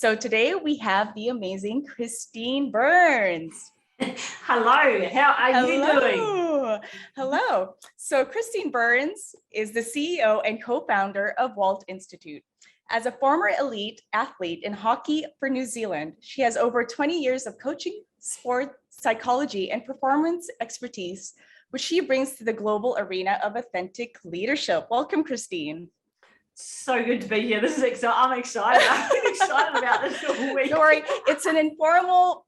So today we have the amazing Christine Burns. Hello, how are you doing? Hello. So Christine Burns is the CEO and co-founder of WALT Institute. As a former elite athlete in hockey for New Zealand, she has over 20 years of coaching, sport, psychology, and performance expertise, which she brings to the global arena of authentic leadership. Welcome, Christine. So good to be here. This is exciting. I'm excited. I've been excited about this all week. Don't worry, it's an informal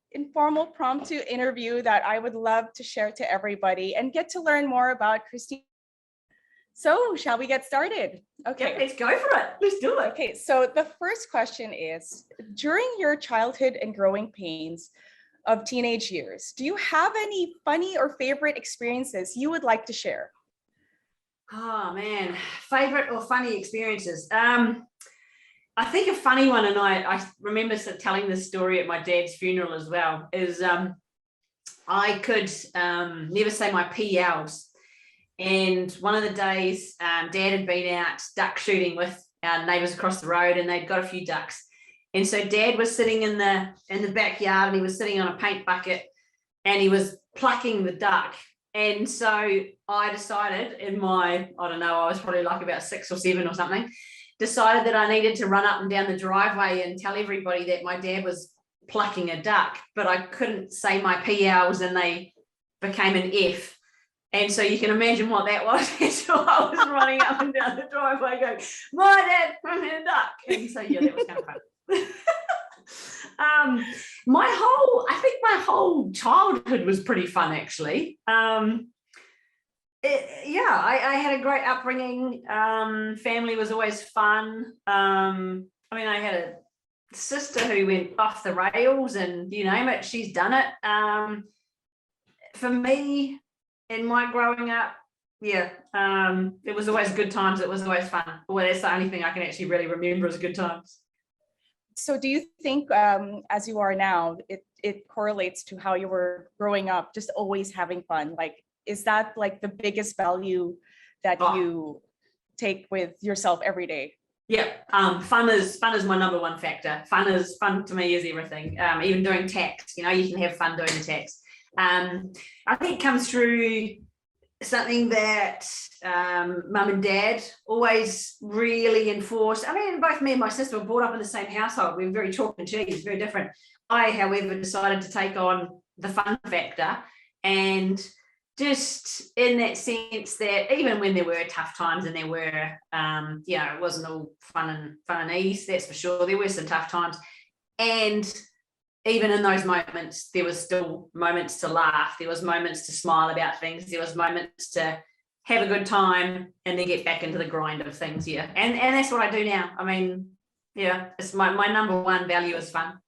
promptu interview that I would love to share to everybody and get to learn more about Christine. So shall we get started? Okay. Yeah, let's go for it. Let's do it. Okay, so the first question is, during your childhood and growing pains of teenage years, do you have any funny or favorite experiences you would like to share? Oh man, favorite or funny experiences. I think a funny one, and I remember telling this story at my dad's funeral as well, is I could never say my PLs. And one of the days, Dad had been out duck shooting with our neighbours across the road, and they'd got a few ducks. And so Dad was sitting in the backyard, and he was sitting on a paint bucket, and he was plucking the duck. And so I decided in my, I don't know, I was probably like about 6 or 7 or something, decided that I needed to run up and down the driveway and tell everybody that my dad was plucking a duck, but I couldn't say my PLs and they became an F. And so you can imagine what that was. So I was running up and down the driveway going, my dad plucking a duck. And so, yeah, that was kind of fun. I think my whole childhood was pretty fun, actually. I had a great upbringing. Family was always fun. I had a sister who went off the rails, and you name it, she's done it. For me, in my growing up, it was always good times. It was always fun. Well, that's the only thing I can actually really remember as good times. So do you think, as you are now, it correlates to how you were growing up, just always having fun? Like, is that like the biggest value that you take with yourself every day? Yeah, fun is my number one factor. Fun to me is everything. Even doing tax, you can have fun doing the tax. I think it comes through something that mum and dad always really enforced. Both me and my sister were brought up in the same household. We were very chalk and cheese, very different. I, however, decided to take on the fun factor, and just in that sense that even when there were tough times, and there were, it wasn't all fun and ease, that's for sure. There were some tough times, and even in those moments, there was still moments to laugh. There was moments to smile about things. There was moments to have a good time and then get back into the grind of things. Yeah. And that's what I do now. It's my number one value is fun.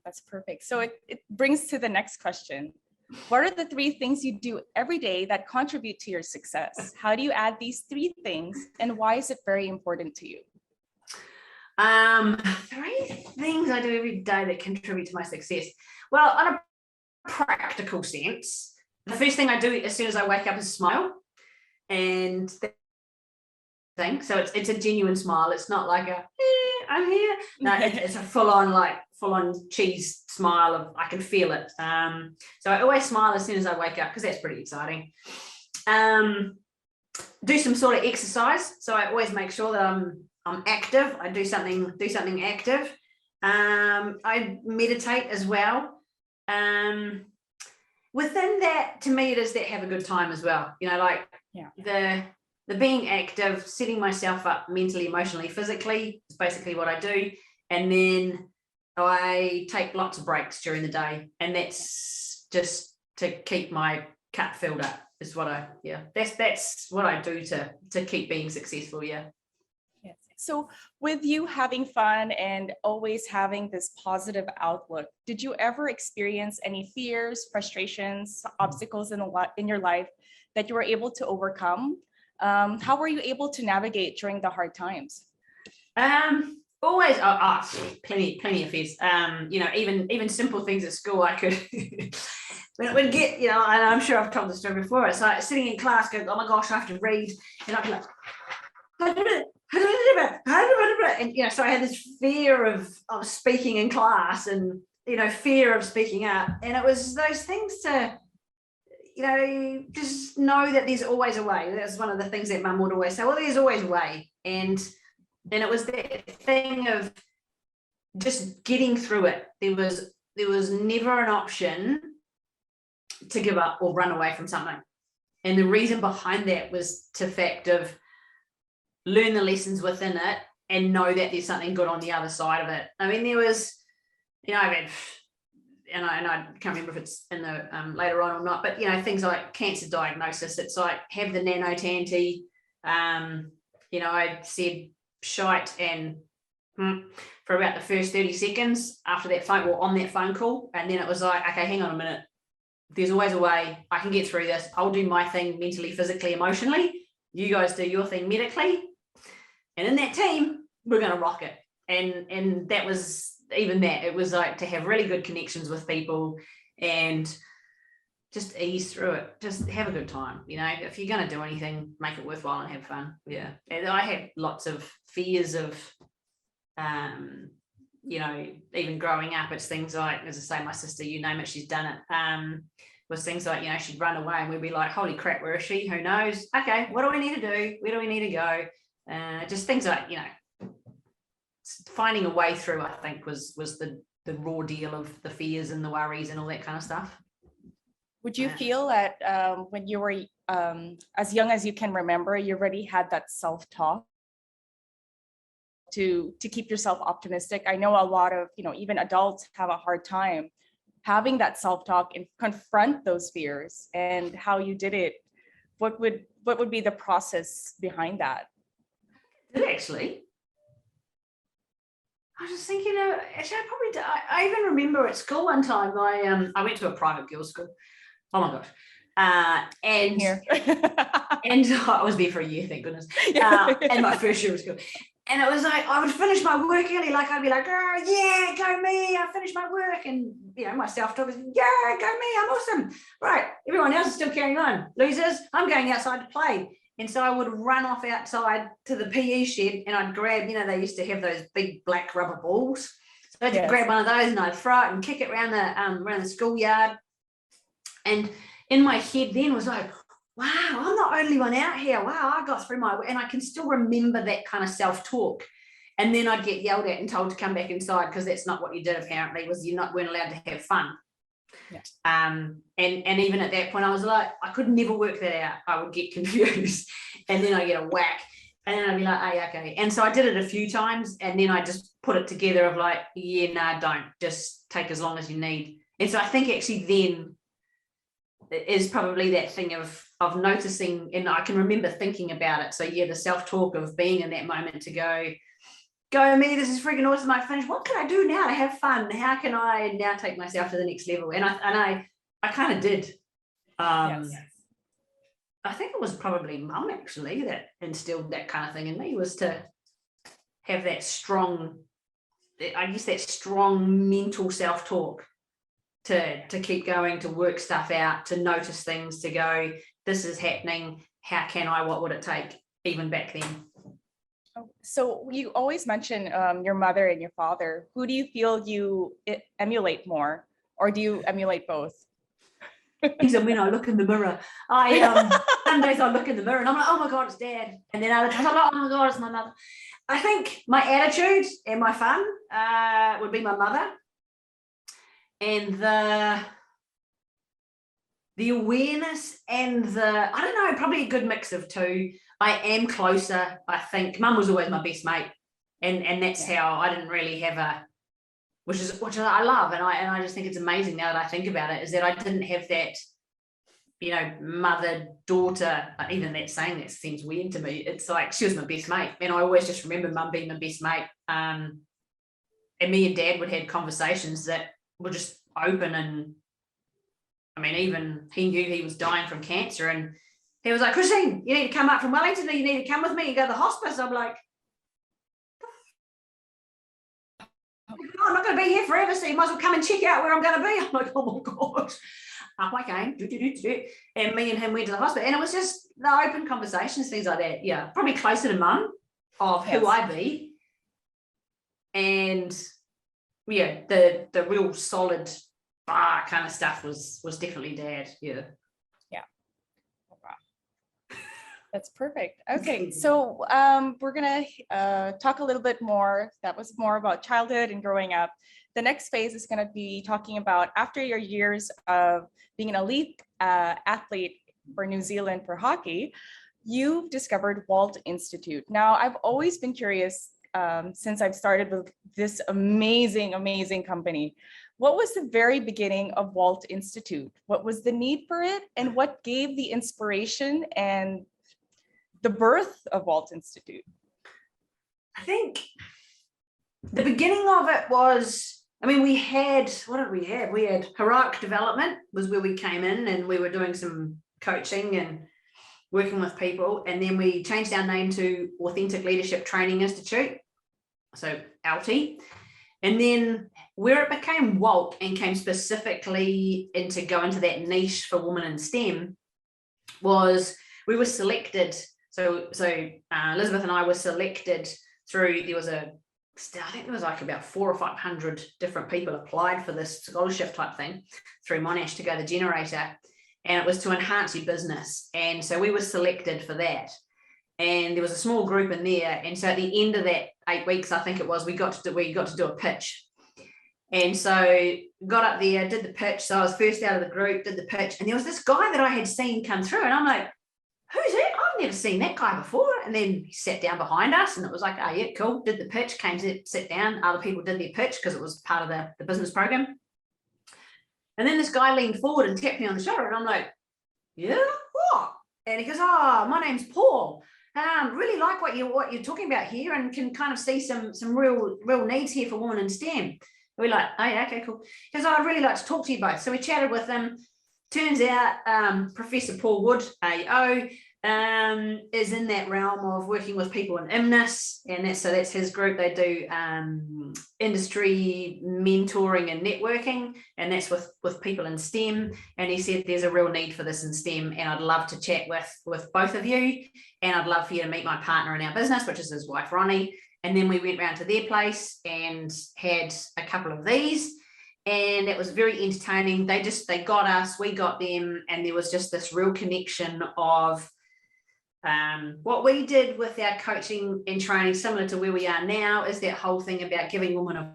That's perfect. So it brings to the next question. What are the 3 things you do every day that contribute to your success? How do you add these 3 things, and why is it very important to you? 3 things I do every day that contribute to my success. Well, on a practical sense, the first thing I do as soon as I wake up is smile, and so it's a genuine smile. It's not like I'm here. No, it's a full on cheese smile of I can feel it. So I always smile as soon as I wake up, because that's pretty exciting. Do some sort of exercise. So I always make sure that I'm active. I do something active. I meditate as well. Within that, to me, it is that have a good time as well. The being active, setting myself up mentally, emotionally, physically is basically what I do. And then I take lots of breaks during the day, and that's just to keep my cup filled up. Is what that's what I do to keep being successful. Yeah. Yes. So with you having fun and always having this positive outlook, did you ever experience any fears, frustrations, obstacles in your life that you were able to overcome? How were you able to navigate during the hard times? Always, plenty of fears. Even simple things at school, I could when get, and I'm sure I've told the story before. It's like sitting in class, going, oh my gosh, I have to read, and I'd be like, and so I had this fear of speaking in class, and fear of speaking out, and it was those things to just know that there's always a way. That's one of the things that Mum would always say, well, there's always a way. And it was that thing of just getting through it. There was never an option to give up or run away from something. And the reason behind that was the fact of learn the lessons within it and know that there's something good on the other side of it. I mean, there was, I've had, and I can't remember if it's in the later on or not, but things like cancer diagnosis. It's like have the nano-tanty. I said shite and for about the first 30 seconds after that phone, or on that phone call, and then it was like, okay, hang on a minute. There's always a way. I can get through this. I'll do my thing mentally, physically, emotionally. You guys do your thing medically. And in that team, we're going to rock it. And that was even that. It was like to have really good connections with people and just ease through it. Just have a good time. If you're going to do anything, make it worthwhile and have fun. Yeah. And I had lots of fears of, even growing up, it's things like, as I say, my sister, you name it, she's done it. Was things like, she'd run away and we'd be like, holy crap, where is she? Who knows? Okay, what do we need to do? Where do we need to go? Just things like, finding a way through, I think, was the raw deal of the fears and the worries and all that kind of stuff. Would you feel that when you were as young as you can remember, you already had that self-talk to keep yourself optimistic? I know a lot of, even adults have a hard time having that self-talk and confront those fears, and how you did it. What would be the process behind that? Actually, I was just thinking, actually, I even remember at school one time, I went to a private girls' school. Oh my gosh. And here. And I was there for a year, thank goodness. And my first year of school. And it was like, I would finish my work early. Like, I'd be like, oh, yeah, go me. I finished my work. And, my self-talk was, yeah, go me. I'm awesome. Right. Everyone else is still carrying on. Losers, I'm going outside to play. And so I would run off outside to the PE shed and I'd grab, they used to have those big black rubber balls. So I'd grab one of those and I'd throw it and kick it around the schoolyard. And in my head then was like, wow, I'm the only one out here. Wow, I got through and I can still remember that kind of self-talk. And then I'd get yelled at and told to come back inside because that's not what you did, apparently, was you weren't allowed to have fun. Yeah. And even at that point, I was like, I could never work that out. I would get confused. And then I get a whack. And then I'd be like, hey, okay. And so I did it a few times. And then I just put it together of like, yeah, no, don't. Just take as long as you need. And so I think actually then is probably that thing of noticing, and I can remember thinking about it. So yeah, the self-talk of being in that moment to go me, this is freaking awesome. I finished. What can I do now to have fun? How can I now take myself to the next level? And I kind of did. Yes. I think it was probably Mum actually that instilled that kind of thing in me, was to have that strong, I guess that strong mental self-talk to keep going, to work stuff out, to notice things, to go, this is happening. How can I, what would it take, even back then? So you always mention your mother and your father. Who do you feel you emulate more, or do you emulate both? And when I look in the mirror, some days I look in the mirror and I'm like, oh my God, it's Dad. And then other times I'm like, oh my God, it's my mother. I think my attitude and my fun would be my mother. And the awareness and I don't know, probably a good mix of two. I am closer, I think. Mum was always my best mate. And that's how I didn't really have which I love. And I just think it's amazing now that I think about it, is that I didn't have that, mother-daughter, even that saying that seems weird to me. It's like, she was my best mate. And I always just remember Mum being my best mate. And me and Dad would have conversations that were just open. And I mean, even he knew he was dying from cancer, and he was like, Christine, you need to come up from Wellington, you need to come with me and go to the hospice. I'm like, I'm not going to be here forever, so you might as well come and check out where I'm going to be. I'm like, oh my gosh. Up I came, and me and him went to the hospital, and it was just the open conversations, things like that. Yeah, probably closer to Mum, of who I be. And yeah, the real solid kind of stuff was definitely Dad. Yeah. That's perfect. Okay, so we're gonna talk a little bit more. That was more about childhood and growing up. The next phase is gonna be talking about after your years of being an elite athlete for New Zealand for hockey, you've discovered WALT Institute. Now, I've always been curious since I've started with this amazing company. What was the very beginning of WALT Institute? What was the need for it? And what gave the inspiration and the birth of WALT Institute? I think the beginning of it was, I mean, we had, what did we have? We had Heroic Development was where we came in, and we were doing some coaching and working with people. And then we changed our name to Authentic Leadership Training Institute, so LT. And then where it became WALT and came specifically go into that niche for women in STEM was we were selected. So Elizabeth and I were selected through, I think there was like about 400 or 500 different people applied for this scholarship type thing through Monash to go the generator. And it was to enhance your business. And so we were selected for that. And there was a small group in there. And so at the end of that 8 weeks, I think it was, we got to do a pitch. And so got up there, did the pitch. So I was first out of the group, did the pitch. And there was this guy that I had seen come through. And I'm like, who's it? I've never seen that guy before. And then he sat down behind us, and it was like, oh yeah, cool. Did the pitch, came to sit down. Other people did their pitch because it was part of the business program. And then this guy leaned forward and tapped me on the shoulder, and I'm like, yeah, what? And he goes, oh, my name's Paul. Really like what you're talking about here, and can kind of see some real needs here for women in STEM. And we're like, oh yeah, okay, cool. He goes, oh, I'd really like to talk to you both. So we chatted with him. Turns out Professor Paul Wood, AO, is in that realm of working with people in IMNIS, and that's his group. They do industry mentoring and networking, and that's with people in STEM. And he said there's a real need for this in STEM, and I'd love to chat with both of you, and I'd love for you to meet my partner in our business, which is his wife Ronnie. And then we went round to their place and had a couple of these. And it was very entertaining. They got us, we got them, and there was just this real connection of what we did with our coaching and training, similar to where we are now, is that whole thing about giving women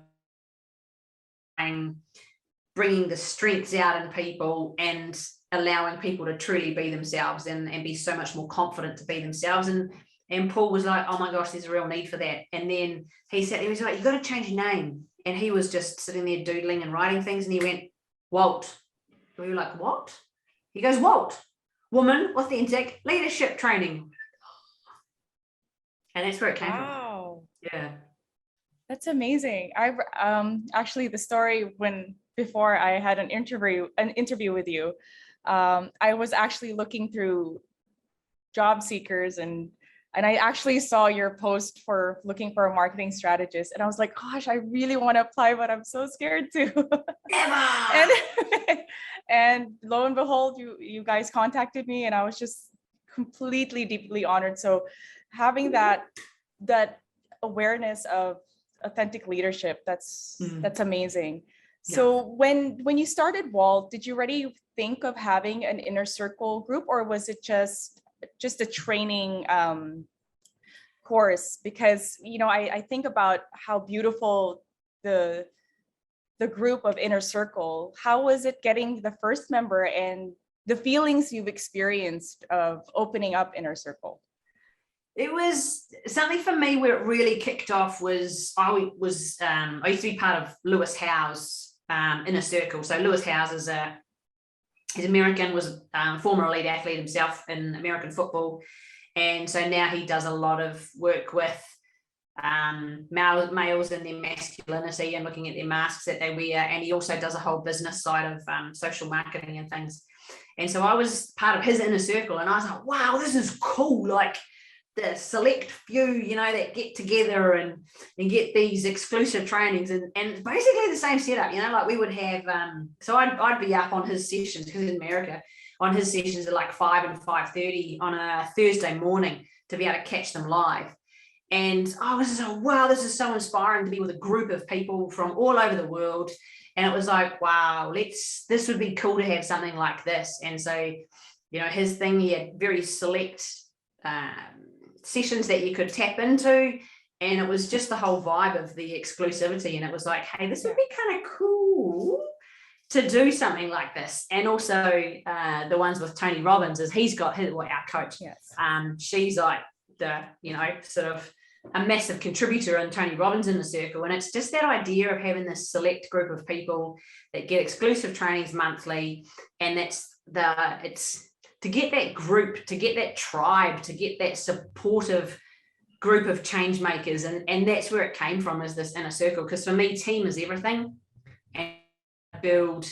bringing the strengths out in people and allowing people to truly be themselves and be so much more confident to be themselves. And Paul was like, oh my gosh, there's a real need for that. And then he was like, you've got to change your name. And he was just sitting there doodling and writing things, and he went, WALT. And we were like, what? He goes, WALT, Woman Authentic Leadership Training. And that's where it came from. Yeah. That's amazing. I've actually, the story before I had an interview with you, I was actually looking through job seekers, and I actually saw your post for looking for a marketing strategist, and I was like, gosh, I really want to apply, but I'm so scared to. and lo and behold, you guys contacted me, and I was just completely deeply honored. So having that awareness of authentic leadership, that's amazing. Yeah. So when you started WALT, did you already think of having an inner circle group, or was it just a training course? Because I think about how beautiful the group of Inner Circle. How was it getting the first member, and the feelings you've experienced of opening up Inner Circle? It was something for me where it really kicked off was I used to be part of Lewis Howe's Inner Circle. So Lewis Howe he's American, was a former elite athlete himself in American football. And so now he does a lot of work with males and their masculinity and looking at their masks that they wear. And he also does a whole business side of social marketing and things. And so I was part of his Inner Circle, and I was like, wow, this is cool. Like the select few, that get together and get these exclusive trainings, and basically the same setup, like we would have, so I'd be up on his sessions, because in America, on his sessions at like 5 and 5:30 on a Thursday morning to be able to catch them live. And I was just like, wow, this is so inspiring to be with a group of people from all over the world. And it was like, wow, this would be cool to have something like this. And so, his thing, he had very select sessions that you could tap into. And it was just the whole vibe of the exclusivity. And it was like, hey, this would be kind of cool to do something like this. And also the ones with Tony Robbins, is he's got our coach. Yes. She's like the, sort of a massive contributor in Tony Robbins in the circle. And it's just that idea of having this select group of people that get exclusive trainings monthly. And it's to get that group, to get that tribe, to get that supportive group of change makers. And that's where it came from, is this inner circle. Because for me, team is everything. And build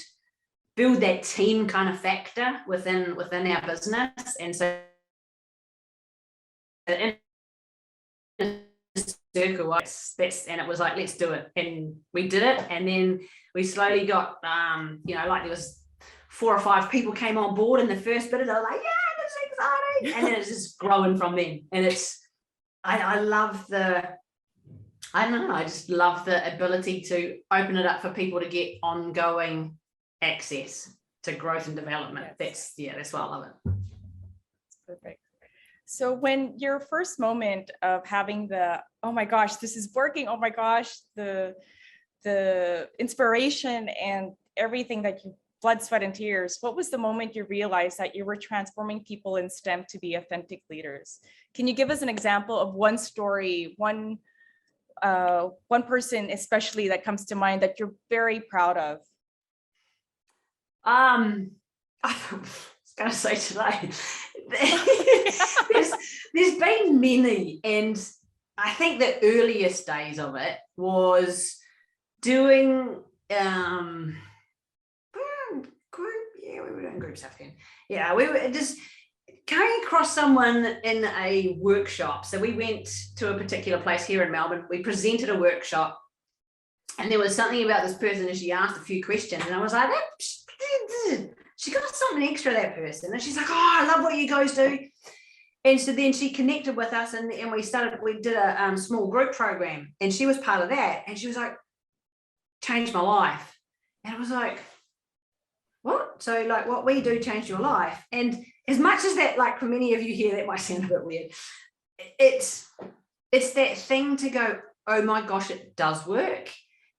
that team kind of factor within our business. And so in a circle, and it was like, let's do it. And we did it. And then we slowly got, like there was 4 or 5 people came on board in the first bit, and they're like, yeah, this is exciting. And then it's just growing from then. And I love I just love the ability to open it up for people to get ongoing access to growth and development. Yes. That's why I love it. That's perfect. So when your first moment of having oh my gosh, this is working, oh my gosh, the inspiration and everything that you blood, sweat, and tears, what was the moment you realized that you were transforming people in STEM to be authentic leaders? Can you give us an example of one story, one person especially that comes to mind that you're very proud of? I was going to say today, there's been many, and I think the earliest days of it was doing we were doing group stuff then. Yeah, we were just coming across someone in a workshop. So we went to a particular place here in Melbourne. We presented a workshop, and there was something about this person, and she asked a few questions, and I was like, she got something extra, that person. And she's like, oh, I love what you guys do. And so then she connected with us, and we did a small group program, and she was part of that. And she was like, changed my life. And I was like, what? So like what we do changed your life. And as much as that, like for many of you here, that might sound a bit weird, it's that thing to go, oh my gosh, it does work.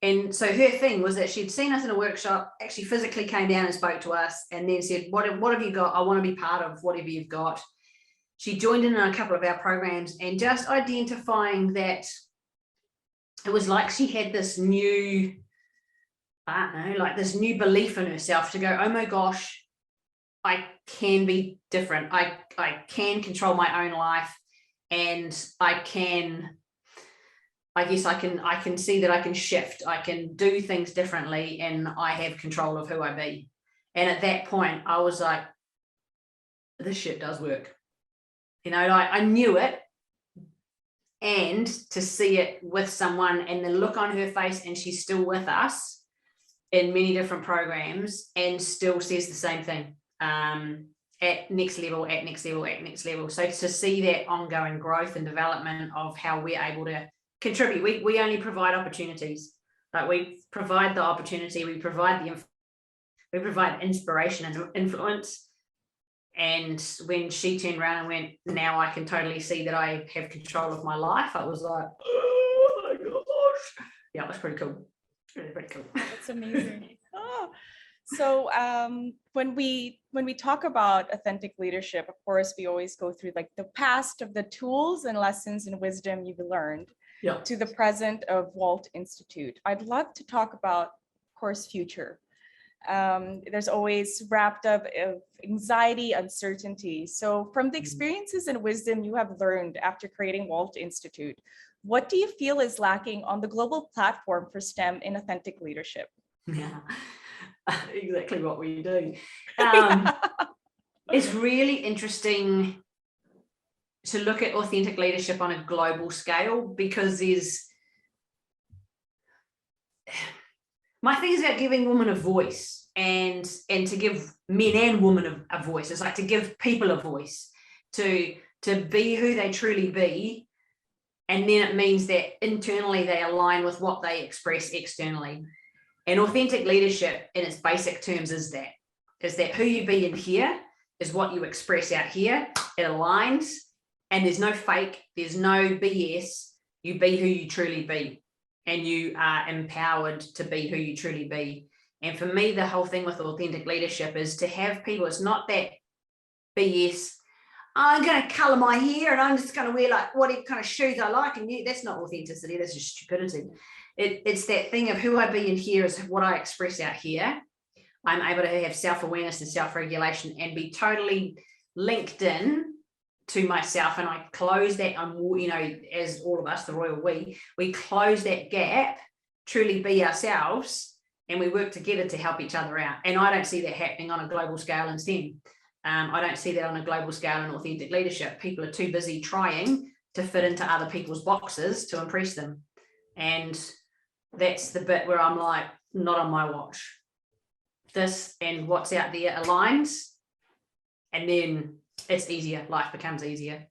And so her thing was that she'd seen us in a workshop, actually physically came down and spoke to us, and then said, what have you got? I want to be part of whatever you've got. She joined in on a couple of our programs, and just identifying that it was like she had this new, I don't know, like this new belief in herself to go, oh my gosh, I can be different. I can control my own life, and I can see that I can shift. I can do things differently, and I have control of who I be. And at that point, I was like, this shit does work. I knew it, and to see it with someone and the look on her face, and she's still with us in many different programs and still says the same thing, at next level. So to see that ongoing growth and development of how we're able to contribute, we only provide opportunities. Like we provide the opportunity, we provide inspiration and influence. And when she turned around and went, now I can totally see that I have control of my life, I was like, oh my gosh. Yeah, it was pretty cool. Really pretty cool. That's amazing. Oh. So when we talk about authentic leadership, of course, we always go through like the past of the tools and lessons and wisdom you've learned, yeah, to the present of WALT Institute. I'd love to talk about, of course, future. There's always wrapped up of anxiety, uncertainty. So from the experiences and wisdom you have learned after creating WALT Institute, what do you feel is lacking on the global platform for STEM in authentic leadership? Yeah, exactly what we do. It's really interesting to look at authentic leadership on a global scale, because my thing is about giving women a voice, and to give men and women a voice. It's like to give people a voice to be who they truly be, And then it means that internally they align with what they express externally. And authentic leadership in its basic terms is that who you be in here is what you express out here. It aligns, and there's no fake, there's no BS. You be who you truly be, and you are empowered to be who you truly be. And for me, the whole thing with authentic leadership is to have people, it's not that BS, I'm going to color my hair and I'm just going to wear like whatever kind of shoes I like. And that's not authenticity, that's just stupidity. It's that thing of who I be in here is what I express out here. I'm able to have self-awareness and self-regulation and be totally linked in to myself. And I close that, as all of us, the royal we close that gap, truly be ourselves, and we work together to help each other out. And I don't see that happening on a global scale in STEM. I don't see that on a global scale in authentic leadership. People are too busy trying to fit into other people's boxes to impress them. And that's the bit where I'm like, not on my watch. This and what's out there aligns, and then it's easier. Life becomes easier.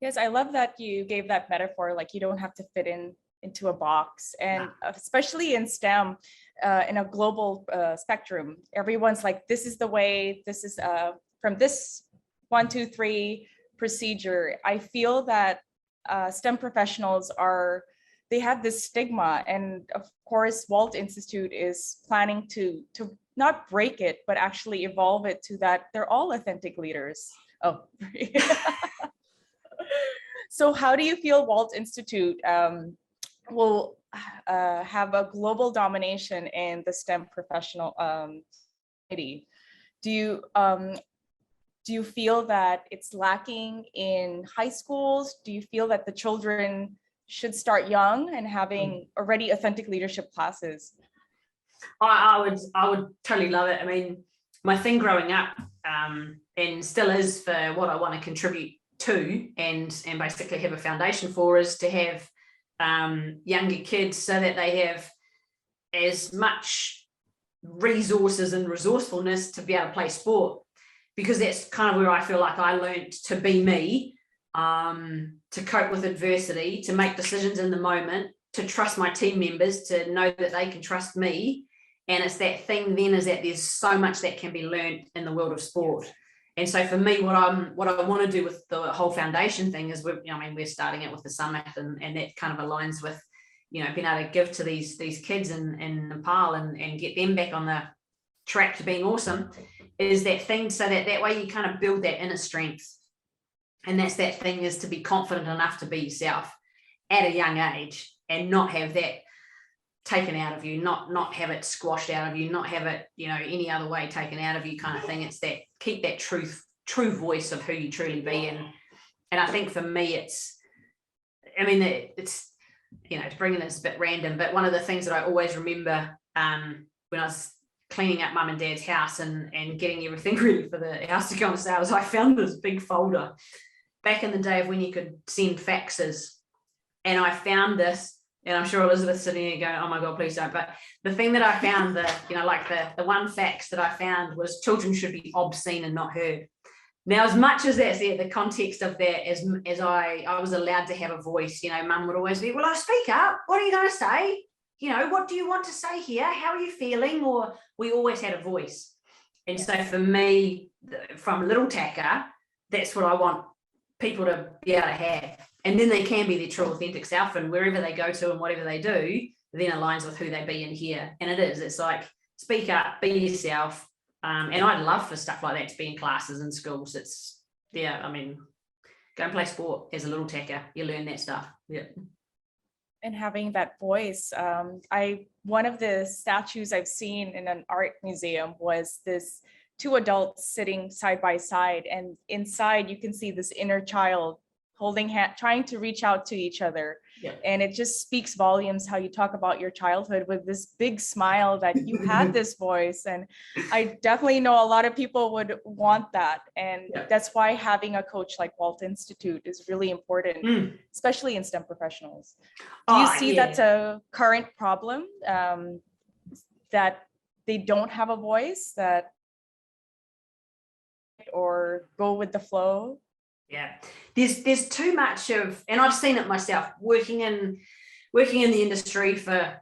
Yes, I love that you gave that metaphor. Like, you don't have to fit into a box, and especially in STEM, in a global spectrum, everyone's like, this is the way. This is from this 1, 2, 3 procedure. I feel that STEM professionals they have this stigma, and of course, WALT Institute is planning to not break it, but actually evolve it to that they're all authentic leaders. Oh, so how do you feel WALT Institute will have a global domination in the STEM professional community? Do you feel that it's lacking in high schools? Do you feel that the children should start young and having already authentic leadership classes? I would totally love it. I mean, my thing growing up, and still is for what I want to contribute to and basically have a foundation for, is to have younger kids so that they have as much resources and resourcefulness to be able to play sport, because that's kind of where I feel like I learned to be me, to cope with adversity, to make decisions in the moment, to trust my team members, to know that they can trust me. And it's that thing then is that there's so much that can be learned in the world of sport. And so for me, what I want to do with the whole foundation thing is we're starting it with the summit, and that kind of aligns with, being able to give to these kids in Nepal and get them back on the track to being awesome, is that thing, so that way you kind of build that inner strength. And that's that thing, is to be confident enough to be yourself at a young age and not have that taken out of you, not have it squashed out of you, not have it, any other way taken out of you kind of thing. It's that, keep that true voice of who you truly be. And I think for me, it's to bring in this a bit random, but one of the things that I always remember when I was cleaning up mum and dad's house and getting everything ready for the house to go on sale, was I found this big folder back in the day of when you could send faxes. And I found this, and I'm sure Elizabeth's sitting here going, oh my God, please don't. But the thing that I found, the one fax that I found was, children should be obscene and not heard. Now, as much as that's the context of that, as I was allowed to have a voice, mum would always be, well, I speak up. What are you going to say? What do you want to say here? How are you feeling? Or we always had a voice. And so for me, from little tacker, that's what I want people to be able to have. And then they can be their true authentic self, and wherever they go to and whatever they do, then aligns with who they be in here. And it's like, speak up, be yourself. And I'd love for stuff like that to be in classes and schools. Go and play sport as a little tacker. You learn that stuff. Yeah. And having that voice. One of the statues I've seen in an art museum was this 2 adults sitting side by side, and inside you can see this inner child holding hand, trying to reach out to each other. Yeah. And it just speaks volumes how you talk about your childhood with this big smile that you had this voice. And I definitely know a lot of people would want that. And that's why having a coach like WALT Institute is really important, especially in STEM professionals. Do you see that's a current problem, that they don't have a voice, that or go with the flow? Yeah, there's too much of, and I've seen it myself working in the industry for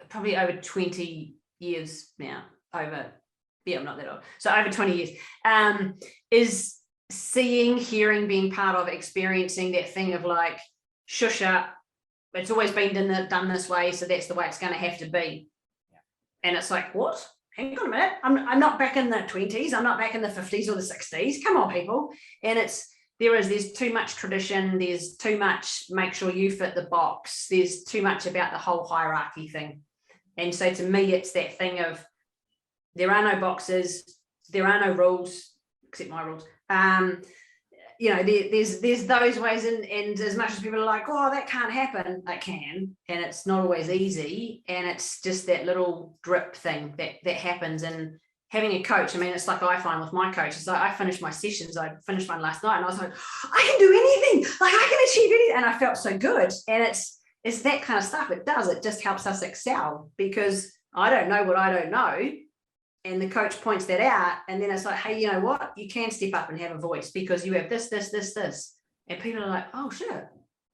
probably over 20 years now. I'm not that old, so over 20 years. Is seeing, hearing, being part of, experiencing that thing of like, shush up. It's always been done this way, so that's the way it's going to have to be. Yeah. And it's like, what? Hang on a minute. I'm not back in the 20s. I'm not back in the 50s or the 60s. Come on, people. And there's too much tradition. There's too much make sure you fit the box. There's too much about the whole hierarchy thing. And so to me, it's that thing of there are no boxes, there are no rules, except my rules. There's those ways, and as much as people are like, oh, that can't happen, it can, and it's not always easy, and it's just that little drip thing that happens. And having a coach, I mean, it's like I find with my coach, it's like I finished my sessions, I finished one last night, and I was like, I can do anything, like I can achieve anything, and I felt so good. And it's that kind of stuff. It just helps us excel, because I don't know what I don't know. And the coach points that out, and then it's like, hey, you know what? You can step up and have a voice because you have this. And people are like, oh, shit,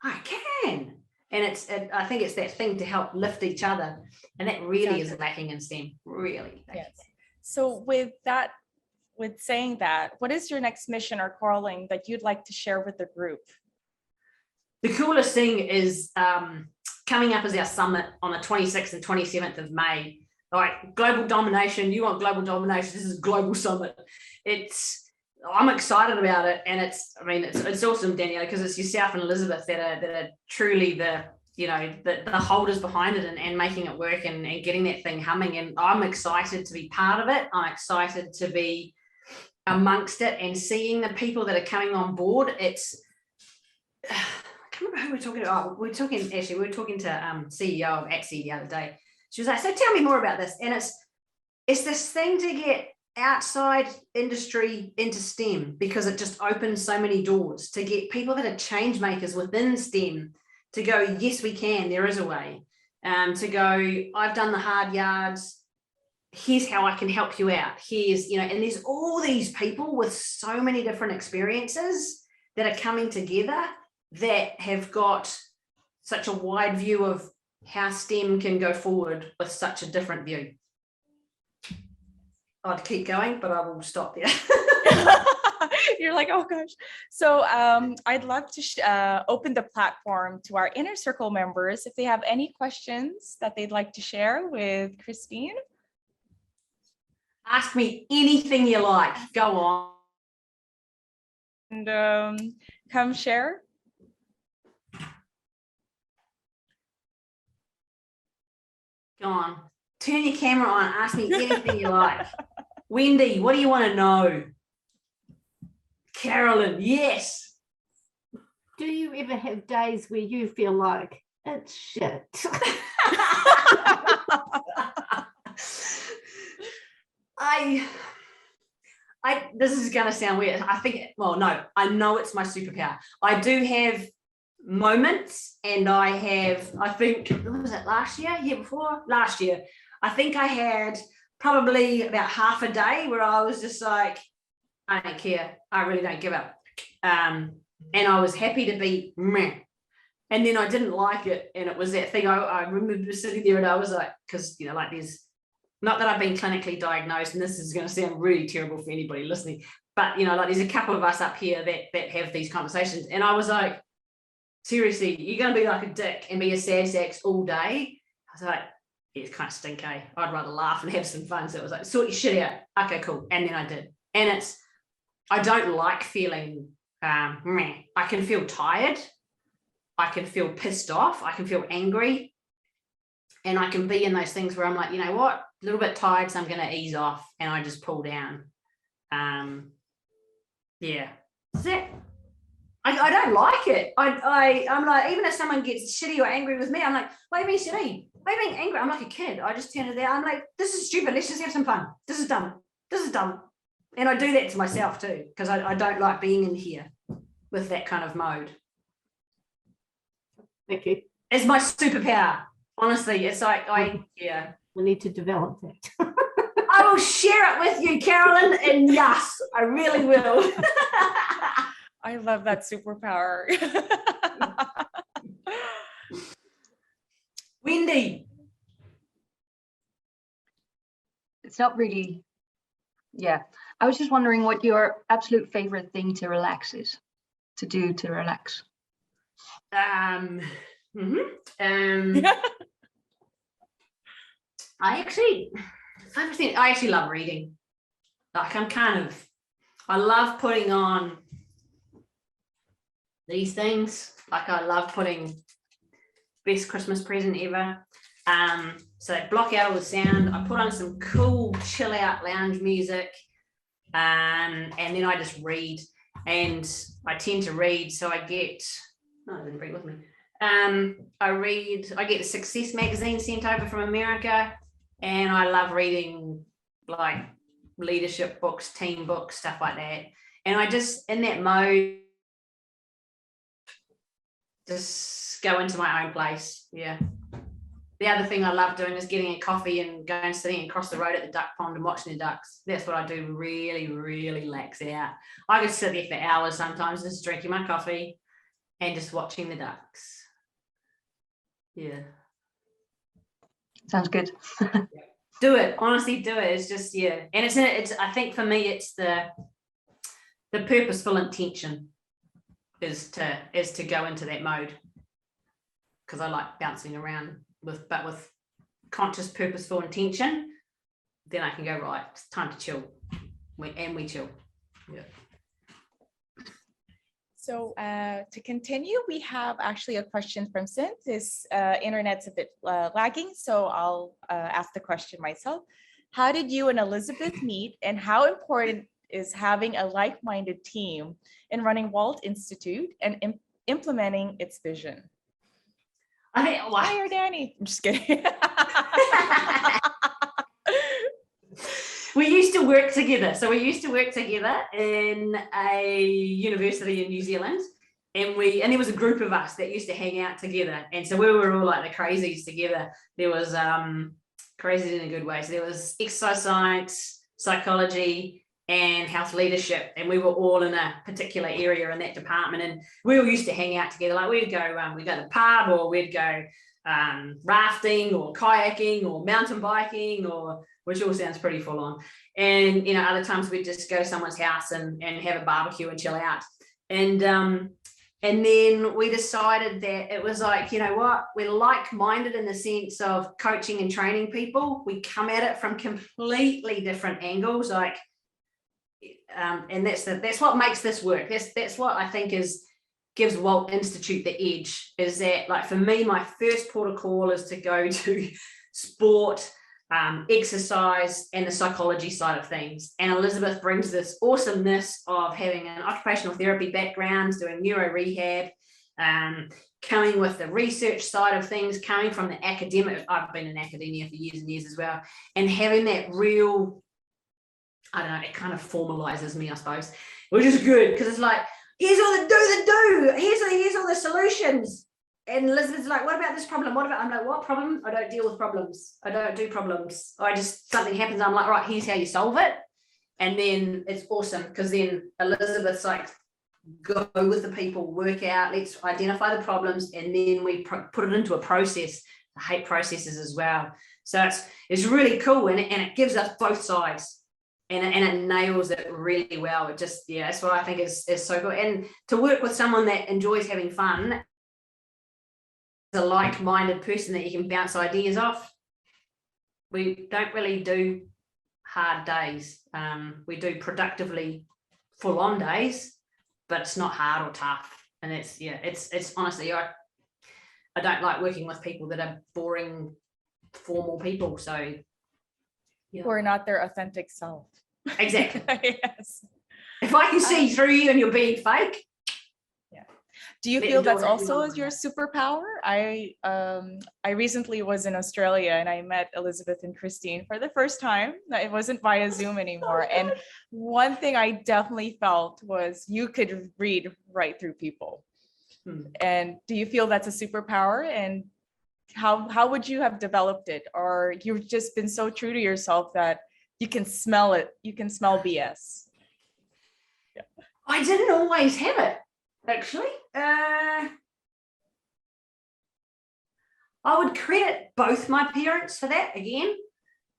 I can. And I think it's that thing to help lift each other. And that really is lacking in STEM, really. Yes. So with saying that, what is your next mission or calling that you'd like to share with the group? The coolest thing is coming up as our summit on the 26th and 27th of May. Like global domination, you want global domination, this is global summit. I'm excited about it, and it's awesome, Danielle, because it's yourself and Elizabeth that are truly the holders behind it and making it work and getting that thing humming. And I'm excited to be part of it. I'm excited to be amongst it and seeing the people that are coming on board. I can't remember who we're talking to. Oh, we were talking to CEO of WALT the other day. She was like, so tell me more about this. And it's this thing to get outside industry into STEM, because it just opens so many doors to get people that are change makers within STEM to go, yes, we can, there is a way. To go, I've done the hard yards, here's how I can help you out. Here's, and there's all these people with so many different experiences that are coming together that have got such a wide view of how STEM can go forward with such a different view. I'd keep going, but I will stop there. You're like, oh gosh. So I'd love to open the platform to our inner circle members if they have any questions that they'd like to share with Christine. Ask me anything you like. Go on. And come share. Go on. Turn your camera on. Ask me anything you like. Wendy, what do you want to know? Carolyn, yes. Do you ever have days where you feel like it's shit? This is going to sound weird. I know it's my superpower. I do have moments, and I think, what was it, last year? Last year. I think I had probably about half a day where I was just like, I don't care. I really don't give up. And I was happy to be meh. And then I didn't like it. And it was that thing. I remember sitting there and I was like, because, there's, not that I've been clinically diagnosed, and this is going to sound really terrible for anybody listening, but, there's a couple of us up here that have these conversations. And I was like, seriously, you're going to be like a dick and be a sad sax all day? I was like, yeah, it's kind of stink, eh? I'd rather laugh and have some fun. So it was like, sort your shit out. Okay, cool. And then I did. And I don't like feeling meh. I can feel tired. I can feel pissed off. I can feel angry. And I can be in those things where I'm like, you know what? A little bit tired, so I'm going to ease off. And I just pull down. Yeah. That's it. I don't like it. I'm like, even if someone gets shitty or angry with me, I'm like, why are you being shitty? Why are you being angry? I'm like a kid. I just turn it down. I'm like, this is stupid. Let's just have some fun. This is dumb. This is dumb. And I do that to myself too, because I don't like being in here with that kind of mode. Thank you. It's my superpower. Honestly, it's like, yeah. We need to develop that. I will share it with you, Carolyn, and yes, I really will. I love that superpower. Wendy. It's not really, yeah. I was just wondering what your absolute favorite thing to relax is, to do to relax. I actually love reading. Like I love putting on these things. Like I love putting best Christmas present ever. So I block out all the sound. I put on some cool chill out lounge music. And then I just read. And I tend to read, so I get, I didn't bring it with me. I get the Success magazine sent over from America, and I love reading like leadership books, team books, stuff like that. And I just, in that mode, just go into my own place. Yeah. The other thing I love doing is getting a coffee and going sitting across the road at the duck pond and watching the ducks. That's what I do, really, really lax out. I could sit there for hours sometimes just drinking my coffee and just watching the ducks. Yeah. Sounds good. Do it. Honestly, do it. It's just, yeah. And it's I think for me, it's the purposeful intention is to go into that mode, because I like bouncing around with conscious, purposeful intention. Then I can go, right, it's time to chill. We chill. Yeah. So to continue, we have actually a question from Synth. This internet's a bit lagging, so I'll ask the question myself. How did you and Elizabeth meet, and how important is having a like-minded team in running WALT Institute and implementing its vision? I think, Hire Danny. I'm just kidding. We used to work together. So we used to work together in a university in New Zealand. And there was a group of us that used to hang out together. And so we were all like the crazies together. There was crazy in a good way. So there was exercise science, psychology, and health leadership. And we were all in a particular area in that department. And we all used to hang out together. Like we'd go to the pub, or we'd go rafting or kayaking or mountain biking, which all sounds pretty full on. And, other times we'd just go to someone's house and have a barbecue and chill out. And then we decided that it was like, you know what, we're like-minded in the sense of coaching and training people. We come at it from completely different angles, like, and that's what makes this work. That's what I think gives WALT Institute the edge, is that, like, for me, my first port of call is to go to sport, exercise, and the psychology side of things. And Elizabeth brings this awesomeness of having an occupational therapy background, doing neuro rehab, coming with the research side of things, coming from the academic. I've been in academia for years and years as well, and having that real, I don't know, it kind of formalizes me, I suppose, which is good, because it's like, here's all the do, here's all the solutions. And Elizabeth's like, what about this problem? What about, I'm like, what problem? I don't deal with problems. I don't do problems. Something happens. I'm like, right, here's how you solve it. And then it's awesome, because then Elizabeth's like, go with the people, work out, let's identify the problems, and then we put it into a process. I hate processes as well. So it's really cool, and it gives us both sides, and it nails it really well. It just, yeah, that's what I think is so good. And to work with someone that enjoys having fun, a like-minded person that you can bounce ideas off. We don't really do hard days. We do productively full-on days, but it's not hard or tough. And it's honestly, I don't like working with people that are boring, formal people. So, yeah. Who are not their authentic self. Exactly. Yes. If I can see through you and you're being fake. Do you feel that's also your superpower? I recently was in Australia, and I met Elizabeth and Christine for the first time. It wasn't via Zoom anymore. And one thing I definitely felt was you could read right through people. And do you feel that's a superpower? And how would you have developed it? Or you've just been so true to yourself that you can smell it. You can smell BS. Yeah. I didn't always have it, actually. I would credit both my parents for that. Again,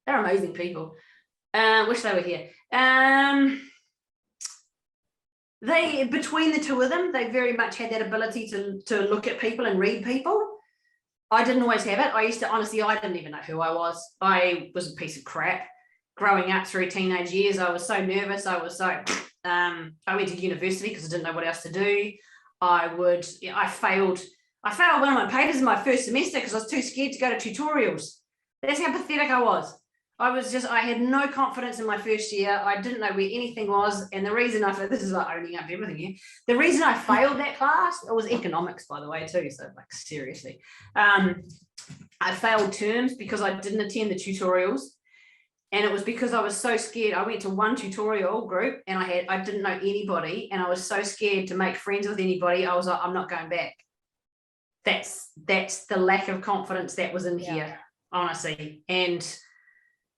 they're amazing people. Wish they were here. They, between the two of them, they very much had that ability to look at people and read people. I didn't always have it. I used to, honestly, I didn't even know who I was. I was a piece of crap. Growing up through teenage years, I was so nervous. I went to university because I didn't know what else to do. I failed one of my papers in my first semester because I was too scared to go to tutorials. That's how pathetic I was. I had no confidence in my first year. I didn't know where anything was. And the reason this is like owning up everything here. The reason I failed that class, it was economics, by the way, too. So like, seriously. I failed terms because I didn't attend the tutorials. And it was because I was so scared. I went to one tutorial group and I didn't know anybody. And I was so scared to make friends with anybody. I was like, I'm not going back. That's the lack of confidence that was in here, honestly. And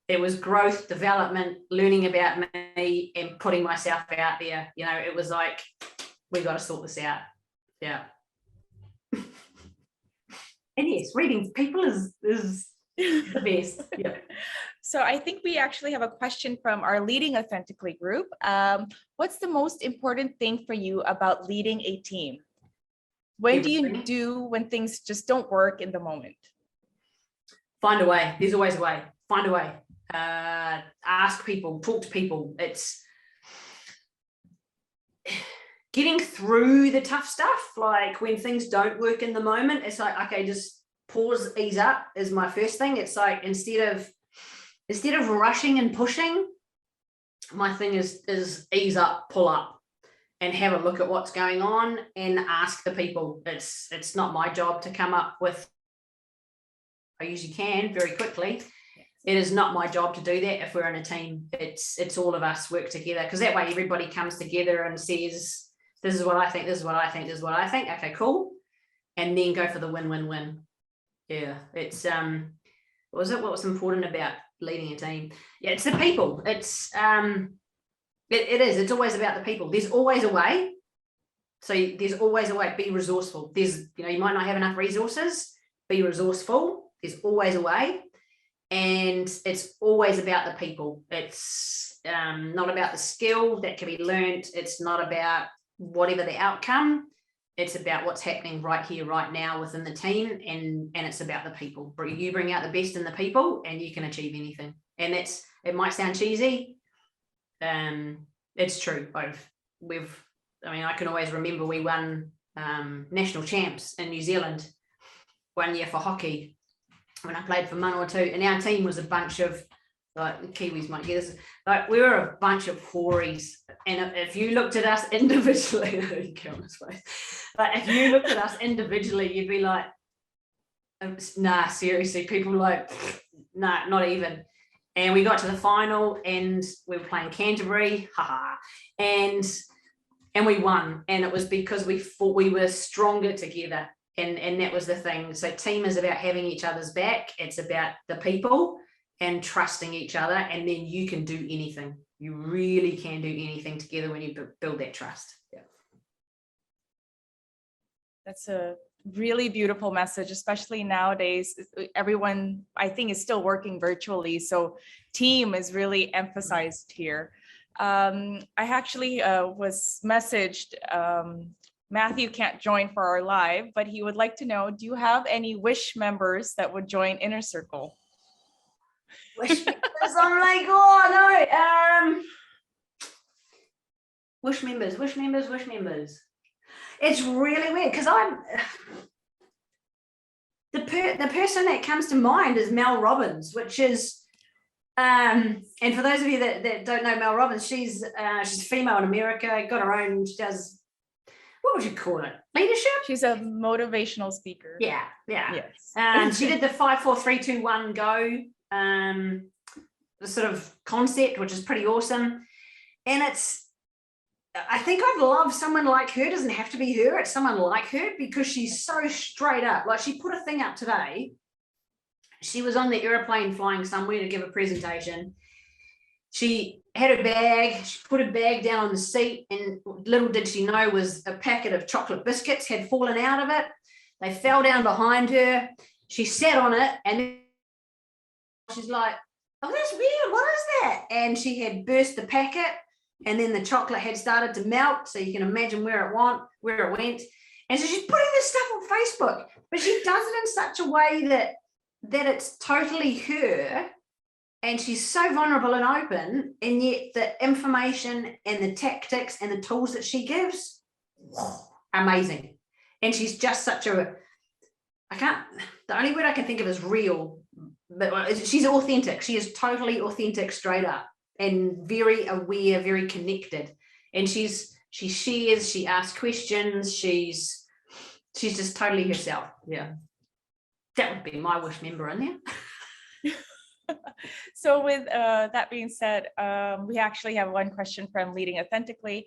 it was growth, development, learning about me and putting myself out there. You know, it was like, we got to sort this out. Yeah. And yes, reading people is the best. Yeah. So I think we actually have a question from our Leading Authentically group. What's the most important thing for you about leading a team? When do you do when things just don't work in the moment? Find a way. There's always a way. Find a way. Ask people, talk to people. It's getting through the tough stuff. Like when things don't work in the moment, it's like, okay, just pause, ease up is my first thing. It's like, instead of rushing and pushing, my thing is ease up, pull up and have a look at what's going on and ask the people. It's not my job to come up with, I usually can very quickly. It is not my job to do that if we're in a team. It's all of us work together, because that way everybody comes together and says, this is what I think, this is what I think, this is what I think. Okay, cool. And then go for the win-win-win. Yeah, it's what was important about leading a team? Yeah, it's the people. It's it's always about the people. There's always a way. So there's always a way. Be resourceful. You might not have enough resources. Be resourceful. There's always a way. And it's always about the people. It's not about the skill that can be learned. It's not about whatever the outcome. It's about what's happening right here, right now within the team. And it's about the people. You bring out the best in the people and you can achieve anything. And it might sound cheesy. It's true. I can always remember we won national champs in New Zealand one year for hockey when I played for Manawatu, and our team was a bunch of, like, the Kiwis might get this, like, we were a bunch of Hories, and if you looked at us individually, but if you looked at us individually, you'd be like, nah, seriously, people like, nah, not even. And we got to the final and we were playing Canterbury, and we won. And it was because we thought we were stronger together. And that was the thing. So team is about having each other's back. It's about the people and trusting each other. And then you can do anything. You really can do anything together when you build that trust. Yeah. That's a really beautiful message, especially nowadays. Everyone, I think, is still working virtually. So team is really emphasized here. I actually was messaged, Matthew can't join for our live, but he would like to know, do you have any Wish members that would join Inner Circle? Wish members? I'm like, oh no. Wish members. It's really weird because the person that comes to mind is Mel Robbins, which is, and for those of you that don't know Mel Robbins, she's female in America, got her own, she does, what would you call it? Leadership? She's a motivational speaker. Yeah. Yes. She did the 5, 4, 3, 2, 1, go, the sort of concept, which is pretty awesome. And I think I'd love someone like her. It doesn't have to be her. It's someone like her because she's so straight up. Like, she put a thing up today. She was on the airplane flying somewhere to give a presentation. she had her bag, she put her bag down on the seat, and little did she know was a packet of chocolate biscuits had fallen out of it. They fell down behind her. She sat on it, and then she's like, oh, that's weird, what is that? And she had burst the packet, and then the chocolate had started to melt, so you can imagine where it went. And so she's putting this stuff on Facebook, but she does it in such a way that it's totally her, and she's so vulnerable and open, and yet the information and the tactics and the tools that she gives, amazing. And she's just such the only word I can think of is real, but she's authentic. She is totally authentic, straight up, and very aware, very connected. And she shares, she asks questions, she's just totally herself. Yeah. That would be my wish member in there. So with that being said, we actually have one question from Leading Authentically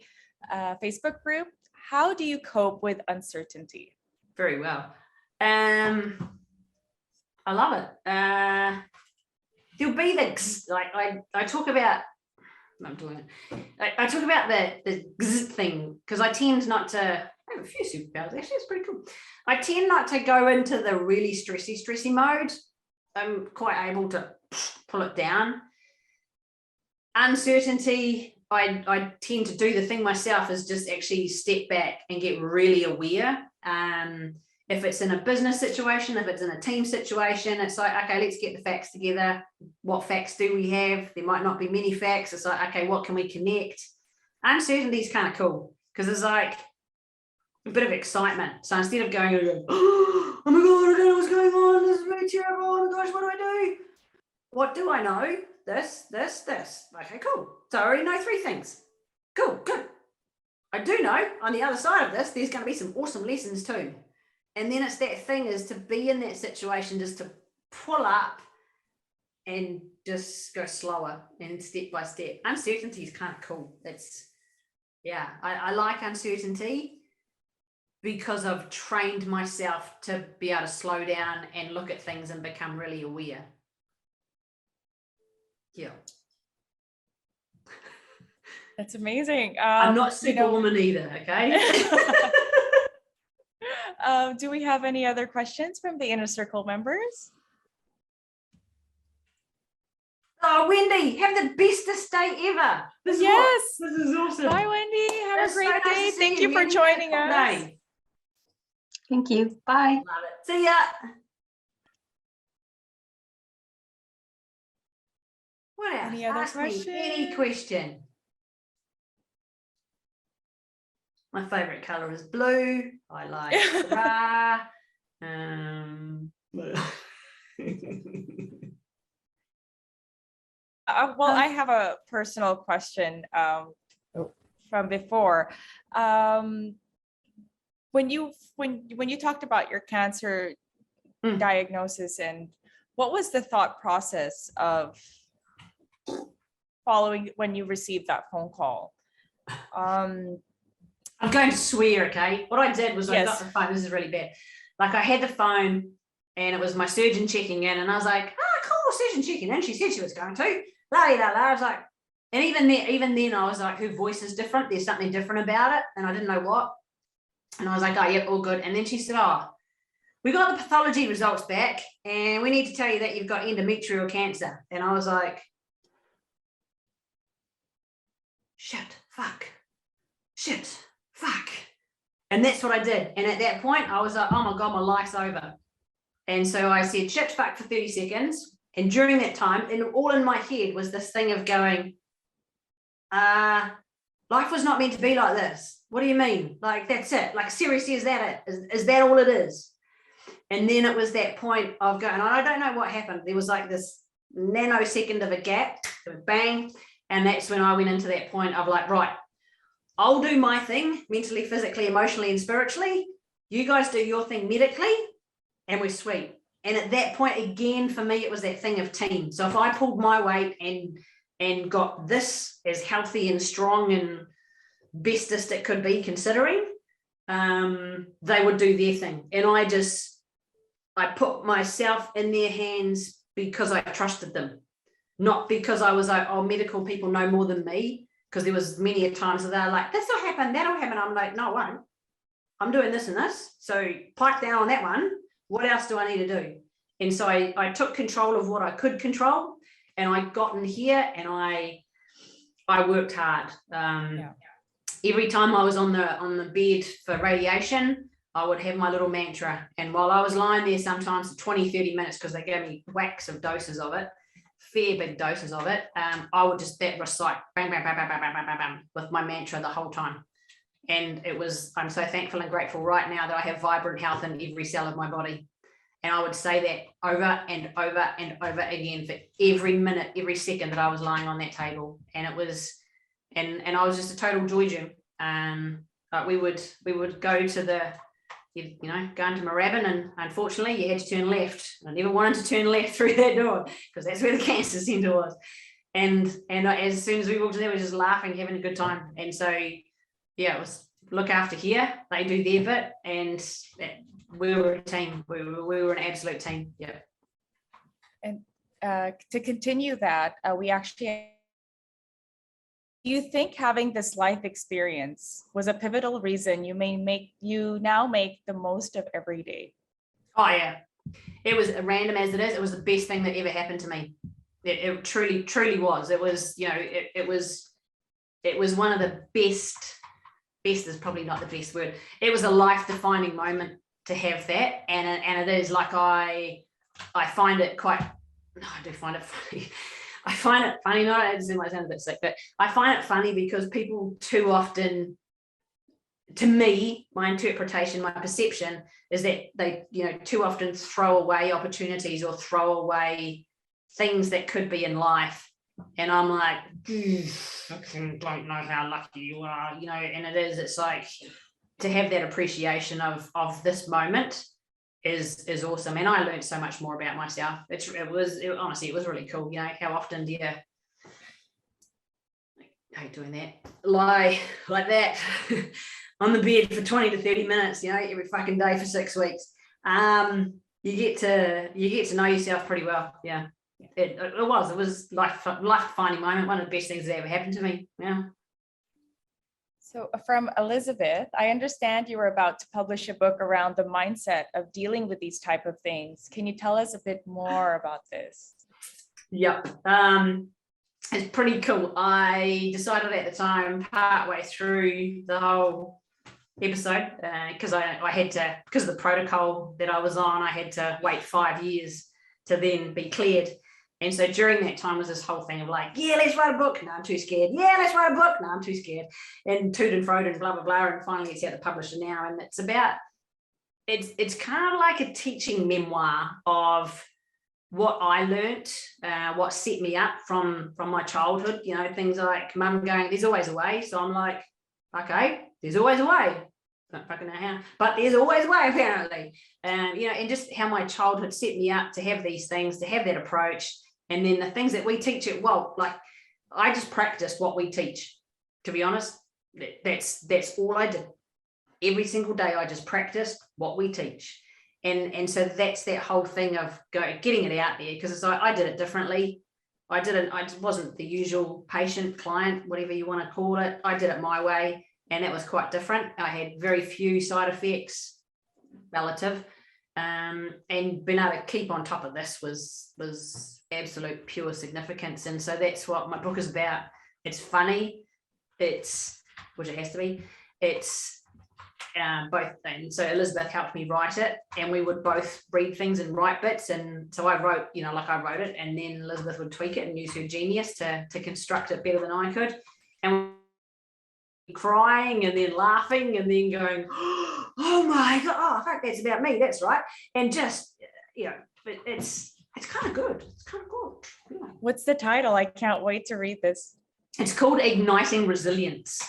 Facebook group. How do you cope with uncertainty? Very well. I love it. There'll be I talk about, I'm doing it. I talk about the thing, because I tend not to, I have a few superpowers, actually, it's pretty cool. I tend not to go into the really stressy mode. I'm quite able to pull it down. Uncertainty, I tend to do the thing myself, is just actually step back and get really aware. If it's in a business situation, if it's in a team situation, it's like, okay, let's get the facts together. What facts do we have? There might not be many facts. It's like, okay, what can we connect? Uncertainty is kind of cool, because it's like a bit of excitement. So instead of going, oh my God, I don't know what's going on. This is really terrible. Oh my gosh, what do I do? What do I know? This. Okay, cool. So I already know 3 things. Cool, good. I do know on the other side of this, there's going to be some awesome lessons too. And then it's that thing, is to be in that situation, just to pull up and just go slower and step by step. Uncertainty is kind of cool. I like uncertainty, because I've trained myself to be able to slow down and look at things and become really aware. Yeah. That's amazing. I'm not Superwoman either, okay? Do we have any other questions from the Inner Circle members? Oh, Wendy, have the bestest day ever. This is awesome. Bye, Wendy. Have a great so nice day. to see Thank you, you for Wendy. joining us. Day. Thank you. Bye. Love it. See ya. What else? Any other Ask me any questions? question. My favorite color is blue. I like bra. Well, I have a personal question from before. When you talked about your cancer diagnosis, and what was the thought process of following when you received that phone call? I'm going to swear, okay? What I did was I got Yes. the phone. This is really bad. Like, I had the phone, and it was my surgeon checking in, and I was like, cool, surgeon checking in. She said she was going to. La la la. I was like, and even then, I was like, her voice is different. There's something different about it, and I didn't know what. And I was like, oh, yep, all good. And then she said, oh, we got the pathology results back, and we need to tell you that you've got endometrial cancer. And I was like, shit, fuck. And that's what I did. And at that point, I was like, oh my God, my life's over. And so I said, shit, fuck, for 30 seconds. And during that time, and all in my head was this thing of going, life was not meant to be like this. What do you mean? Like, that's it. Like, seriously, is that it? Is that all it is? And then it was that point of going, I don't know what happened. There was like this nanosecond of a gap, bang. And that's when I went into that point of like, right, I'll do my thing mentally, physically, emotionally, and spiritually. You guys do your thing medically, and we're sweet. And at that point, again, for me, it was that thing of team. So if I pulled my weight and got this as healthy and strong and bestest it could be considering, they would do their thing. And I put myself in their hands because I trusted them. not because I was like, oh, medical people know more than me, because there was many a times that they're like, this will happen, that'll happen. I'm like, no, it won't. I'm doing this and this. So pipe down on that one. What else do I need to do? And so I took control of what I could control, and I got in here and I worked hard. Every time I was on the bed for radiation, I would have my little mantra. And while I was lying there sometimes 20, 30 minutes, because they gave me whacks of doses of it, fair big doses of it, I would just recite bang, bang, bang, bang, bang, bang, bang, bang, with my mantra the whole time. And I'm so thankful and grateful right now that I have vibrant health in every cell of my body. And I would say that over and over and over again for every minute, every second that I was lying on that table. And it was, and I was just a total joy gem. But we would go to go into Moorabbin, and unfortunately you had to turn left. I never wanted to turn left through that door, because that's where the cancer centre was. And as soon as we walked in there, we were just laughing, having a good time. And so, yeah, it was look after here. They do their bit, and we were a team. We were an absolute team. Yeah. And to continue that, we actually. Do you think having this life experience was a pivotal reason you now make the most of every day? Oh yeah, it was random as it is. It was the best thing that ever happened to me. It truly, truly was. It was, it was one of the best. Best is probably not the best word. It was a life-defining moment to have that, and it is like I find it quite. No, I do find it funny. I find it funny, not as in my sound a bit sick, but I find it funny because people too often, to me, my interpretation, my perception is that they, too often throw away opportunities or throw away things that could be in life. And I'm like, I don't know how lucky you are, and it's like to have that appreciation of this moment is awesome. And I learned so much more about myself. Honestly, it was really cool. How often do you, I hate doing that, lie like that on the bed for 20 to 30 minutes, every fucking day for 6 weeks. You get to know yourself pretty well. Yeah. It was life-defining moment, one of the best things that ever happened to me. Yeah. So from Elizabeth, I understand you were about to publish a book around the mindset of dealing with these type of things. Can you tell us a bit more about this? Yep. It's pretty cool. I decided at the time, partway through the whole episode, because I had to, because of the protocol that I was on, I had to wait 5 years to then be cleared. And so during that time was this whole thing of like, yeah, let's write a book. No, I'm too scared. Yeah, let's write a book. No, I'm too scared. And toot and froed and blah, blah, blah. And finally it's out to publisher now. And it's about, it's kind of like a teaching memoir of what I learnt, what set me up from my childhood, things like mum going, there's always a way. So I'm like, okay, there's always a way. Don't fucking know how, but there's always a way apparently. And just how my childhood set me up to have these things, to have that approach. And then the things that we teach at WALT, like I just practiced what we teach, to be honest. That's all I did. Every single day I just practiced what we teach. And so that's that whole thing of getting it out there, because it's like I did it differently. I wasn't the usual patient, client, whatever you want to call it. I did it my way, and it was quite different. I had very few side effects, relative, and being able to keep on top of this was absolute pure significance. And so that's what my book is about. It's funny, which it has to be. It's both things. So Elizabeth helped me write it, and we would both read things and write bits. And so I wrote, I wrote it, and then Elizabeth would tweak it and use her genius to construct it better than I could. And crying and then laughing and then going, oh my God, oh fuck, that's about me, that's right. And just, it's kind of good. It's kind of good. Yeah. What's the title? I can't wait to read this. It's called Igniting Resilience.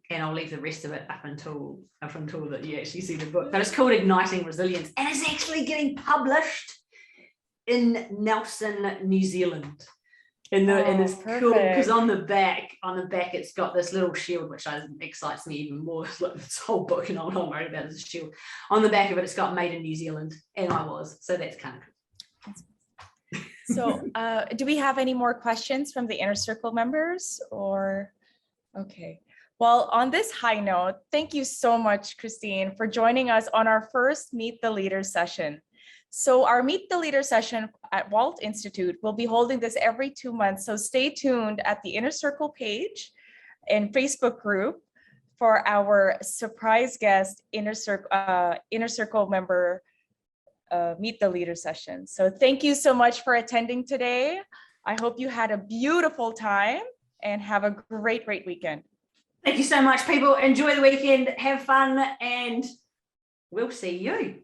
And I'll leave the rest of it up until that you actually see the book. But it's called Igniting Resilience. And it's actually getting published in Nelson, New Zealand. And it's cool because on the back it's got this little shield, which excites me even more. It's like this whole book, and all I'm worried about is a shield. On the back of it, it's got made in New Zealand, and I was. So that's kind of cool. So do we have any more questions from the Inner Circle members or? Okay. Well, on this high note, thank you so much, Christine, for joining us on our first Meet the Leader session. So our Meet the Leader session at WALT Institute will be holding this every 2 months. So stay tuned at the Inner Circle page and Facebook group for our surprise guest Inner Circle member Meet the Leader session. So thank you so much for attending today. I hope you had a beautiful time and have a great weekend. Thank you so much, people. Enjoy the weekend, have fun, and we'll see you.